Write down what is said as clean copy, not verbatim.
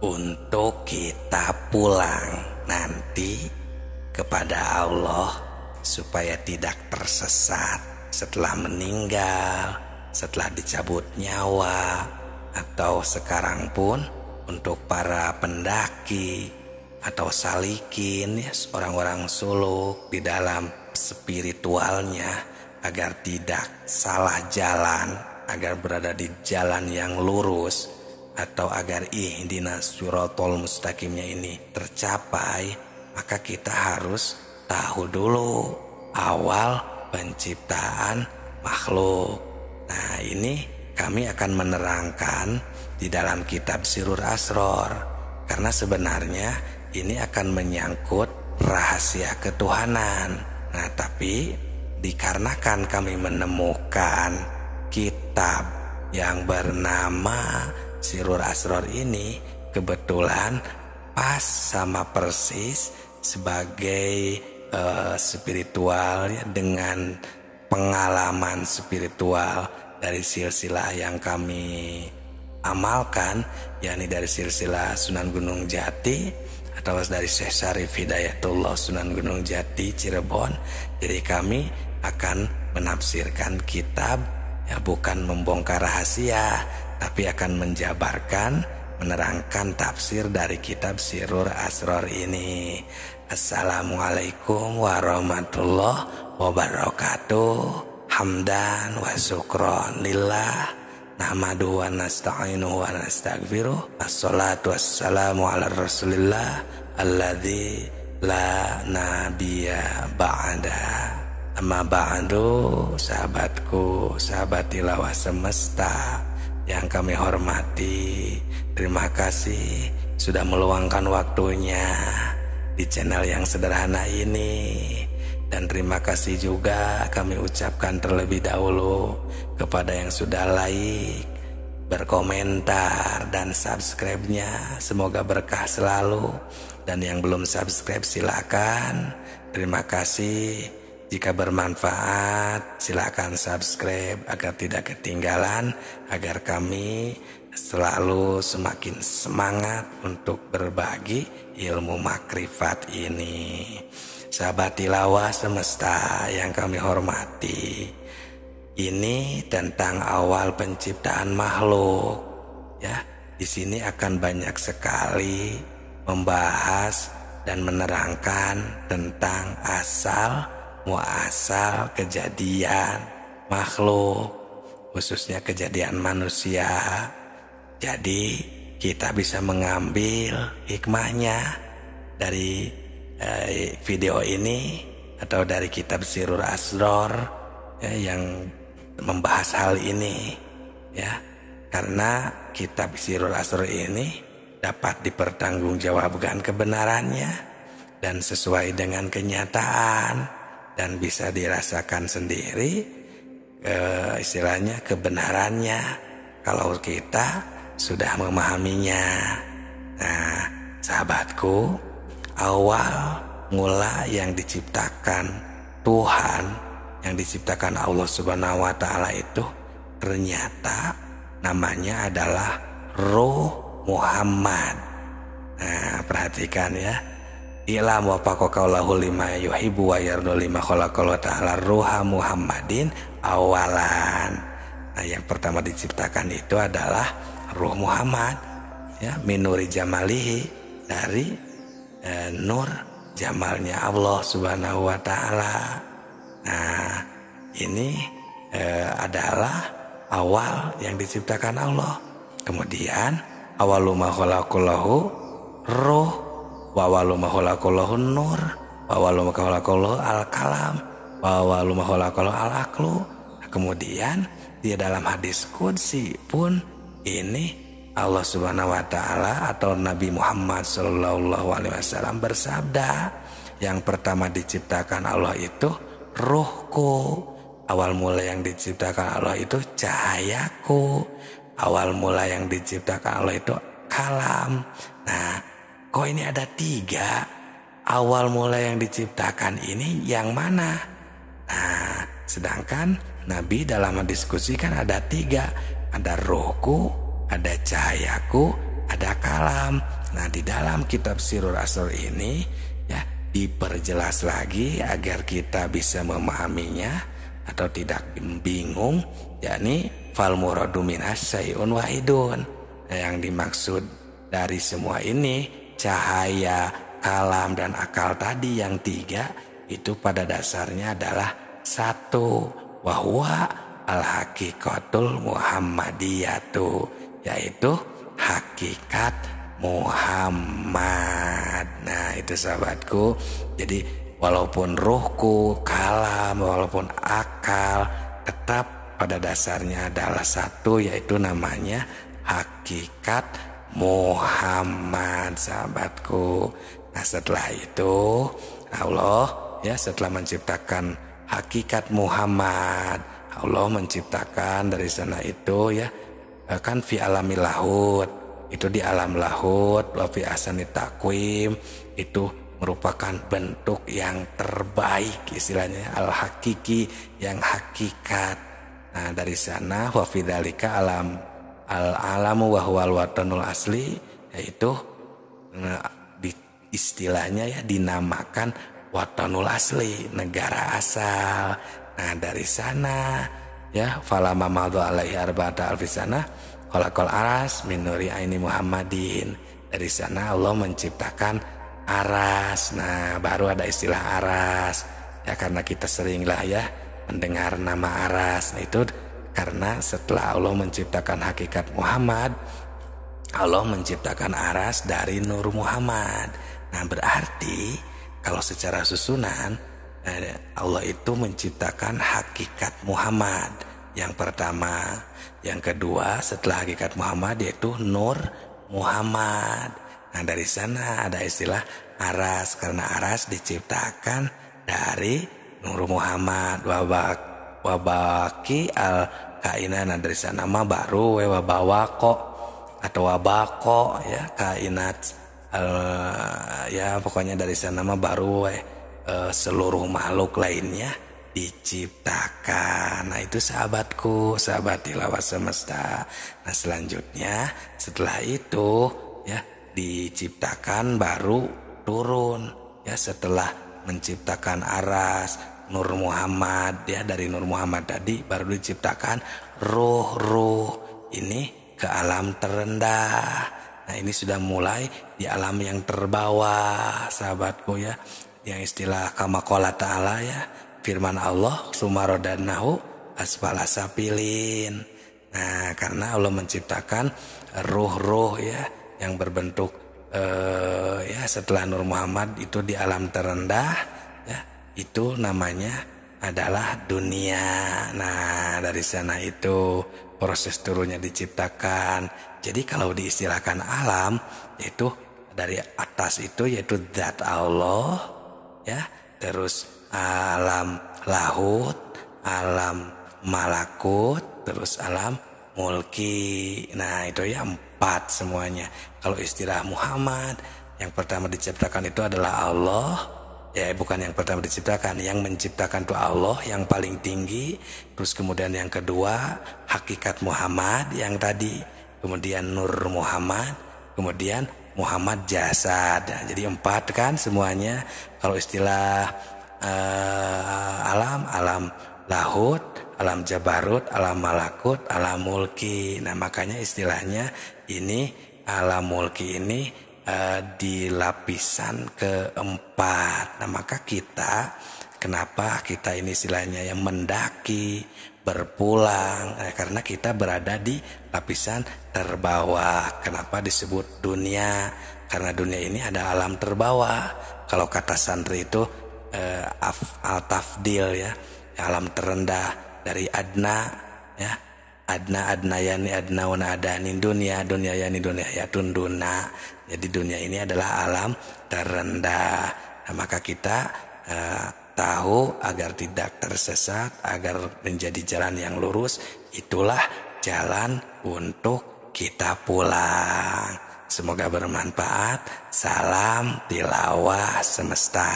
untuk kita pulang nanti kepada Allah supaya tidak tersesat setelah meninggal, setelah dicabut nyawa, atau sekarang pun untuk para pendaki atau salikin, ya, orang-orang suluk di dalam spiritualnya agar tidak salah jalan, agar berada di jalan yang lurus, atau agar ihdinas siratal mustaqimnya ini tercapai, maka kita harus tahu dulu awal penciptaan makhluk. Nah, ini kami akan menerangkan di dalam kitab Sirrul Asror, karena sebenarnya ini akan menyangkut rahasia ketuhanan. Nah, tapi dikarenakan kami menemukan kitab yang bernama Sirrul Asror ini, kebetulan pas sama persis sebagai spiritual, ya, dengan pengalaman spiritual dari silsilah yang kami amalkan, yakni dari silsilah Sunan Gunung Jati atau dari Syekh Syarif Hidayatullah Sunan Gunung Jati Cirebon. Jadi kami akan menafsirkan kitab, ya, bukan membongkar rahasia, tapi akan menjabarkan, menerangkan tafsir dari kitab Sirrul Asror ini. Assalamualaikum warahmatullahi wabarakatuh. Hamdan wa syukron lillah, nahmadu wa nasta'inuhu wa nastaghfiruh. Assalatu wassalamu ala rasulillah alladzi la nabiyya ba'da. Amma ba'du, sahabatku, sahabat tilawah semesta yang kami hormati, terima kasih sudah meluangkan waktunya di channel yang sederhana ini. Dan terima kasih juga kami ucapkan terlebih dahulu kepada yang sudah like, berkomentar, dan subscribe-nya. Semoga berkah selalu. Dan yang belum subscribe silakan. Terima kasih. Jika bermanfaat silakan subscribe agar tidak ketinggalan, agar kami selalu semakin semangat untuk berbagi ilmu makrifat ini. Sahabat tilawah semesta yang kami hormati, ini tentang awal penciptaan makhluk, ya. Di sini akan banyak sekali membahas dan menerangkan tentang asal muasal kejadian makhluk, khususnya kejadian manusia. Jadi kita bisa mengambil hikmahnya dari video ini atau dari kitab Sirrul Asror, ya, yang membahas hal ini, ya. Karena kitab Sirrul Asror ini dapat dipertanggungjawabkan kebenarannya dan sesuai dengan kenyataan, dan bisa dirasakan sendiri istilahnya kebenarannya kalau kita sudah memahaminya. Nah, sahabatku, awal mula yang diciptakan Tuhan, yang diciptakan Allah Subhanahu wa Ta'ala itu ternyata namanya adalah Ruh Muhammad. Nah, perhatikan, ya. Ilam wa faqaqallahu lima yuhibbu wa yardu lima khalaqallahu ta'ala ruha Muhammadin awalan. Nah, yang pertama diciptakan itu adalah Ruh Muhammad, ya, minuri jamalihi, dari nur jamalnya Allah Subhanahu wa Ta'ala. Nah, ini adalah awal yang diciptakan Allah. Kemudian awalu ma khalaqallahu ruh, wa awalu ma khalaqallahu nur, wa awalu ma khalaqallahu al-kalam, wa awalu ma khalaqallahu al-aqlu. Kemudian di dalam hadis qudsi pun ini Allah Subhanahu wa Ta'ala atau Nabi Muhammad sallallahu alaihi wasallam bersabda, yang pertama diciptakan Allah itu ruhku. Awal mula yang diciptakan Allah itu cahayaku. Awal mula yang diciptakan Allah itu kalam. Nah, kok ini ada 3? Awal mula yang diciptakan ini yang mana? Nah, sedangkan Nabi dalam mendiskusikan ada 3. Ada rohku, ada cahayaku, ada kalam. alam. Nah, di dalam kitab Sirrul Asrar ini ya diperjelas lagi agar kita bisa memahaminya atau tidak bingung, yakni fal muradu minas syai'un wahidun. Nah, yang dimaksud dari semua ini cahaya, kalam dan akal tadi yang tiga itu pada dasarnya adalah satu, wahwa al-haqiqatul muhammadiyatu, yaitu hakikat Muhammad. Nah, itu sahabatku. Jadi walaupun ruhku, kalam, walaupun akal, tetap pada dasarnya adalah satu, yaitu namanya hakikat Muhammad, sahabatku. Nah, setelah itu Allah ya setelah menciptakan hakikat Muhammad, Allah menciptakan dari sana itu ya kan fi alamil lahut, itu di alam lahut, wa fi ahsanit taqwim, itu merupakan bentuk yang terbaik, istilahnya al-hakiki, yang hakikat. Nah, dari sana wa fi dzalika alam al-alamu wa huwal watanul asli, yaitu istilahnya ya dinamakan watanul asli, negara asal. Nah, dari sana ya falama madhu alaihi arba'ata alfi sana khalaqal aras min nuri aini Muhammadin. Dari sana Allah menciptakan aras. Nah, baru ada istilah aras ya, karena kita seringlah ya mendengar nama aras. Nah, itu karena setelah Allah menciptakan hakikat Muhammad, Allah menciptakan aras dari Nur Muhammad. Nah, berarti kalau secara susunan Allah itu menciptakan hakikat Muhammad yang pertama, yang kedua setelah hakikat Muhammad yaitu Nur Muhammad. Nah, dari sana ada istilah aras, karena aras diciptakan dari Nur Muhammad. Wabaki al kaina. Nah, dari sana mah baru wabawako atau wabako ya kainat. Ya pokoknya dari sana mah baru seluruh makhluk lainnya diciptakan. Nah, itu sahabatku, sahabat tilawah semesta. Nah, selanjutnya setelah itu ya diciptakan baru turun ya, setelah menciptakan aras Nur Muhammad ya, dari Nur Muhammad tadi baru diciptakan ruh ini ke alam terendah. Nah, ini sudah mulai di alam yang terbawah, sahabatku ya. Yang istilah kama qala ta'ala ya, firman Allah sumarodanahu asfala safilin. Nah, karena Allah menciptakan ruh-ruh ya yang berbentuk ya setelah Nur Muhammad itu di alam terendah ya, itu namanya adalah dunia. Nah, dari sana itu proses turunnya diciptakan. Jadi kalau diistilahkan alam, yaitu dari atas itu yaitu zat Allah ya, terus alam lahut, alam malakut, terus alam mulki. Nah, itu ya 4 semuanya. Kalau istilah Muhammad, yang pertama diciptakan itu adalah Allah. Ya, bukan yang pertama diciptakan, yang menciptakan itu Allah yang paling tinggi. Terus kemudian yang kedua hakikat Muhammad yang tadi, kemudian Nur Muhammad, kemudian Muhammad jasad. Nah, jadi 4 kan semuanya. Kalau istilah alam lahut, alam jabarut, alam malakut, alam mulki. Nah, makanya istilahnya ini alam mulki ini di lapisan keempat. Nah, maka kita, kenapa kita ini istilahnya yang mendaki, berpulang, karena kita berada di lapisan terbawah. Kenapa disebut dunia? Karena dunia ini ada alam terbawah. Kalau kata santri itu al-tafdil ya, alam terendah dari adna ya, adna yani adna wana adanin dunia yani dunia ya tunduna. Jadi dunia ini adalah alam terendah. Nah, maka kita tahu agar tidak tersesat, agar menjadi jalan yang lurus, itulah jalan untuk kita pulang. Semoga bermanfaat. Salam tilawah semesta.